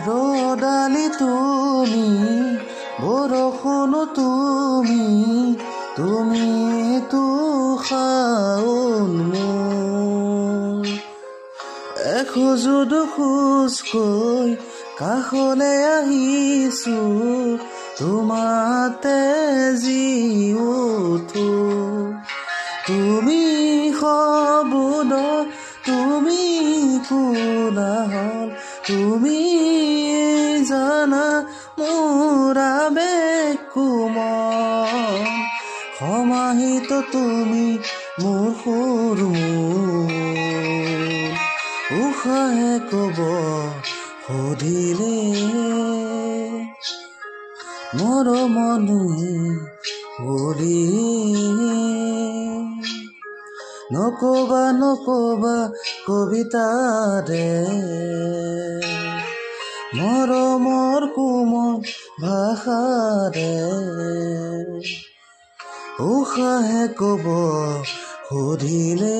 ৰদালি তুমি বৰষুণ তুমি তো শাওন মোৰ এখোজো দুখোজকৈ কাষলে আহিছো তোমাতে জি উঠো তুমি শব্দ তুমি কোলাহল তুমি জানা মোৰ আবেগ কোমল সমাহিত তুমি মোৰ সৰু উশাহে কব সুধিলে মৰমনুহে বুলি নকবা নকবা কবিতাৰে মৰমৰ কোমল ভাষাৰে উশাহে কব সুধিলে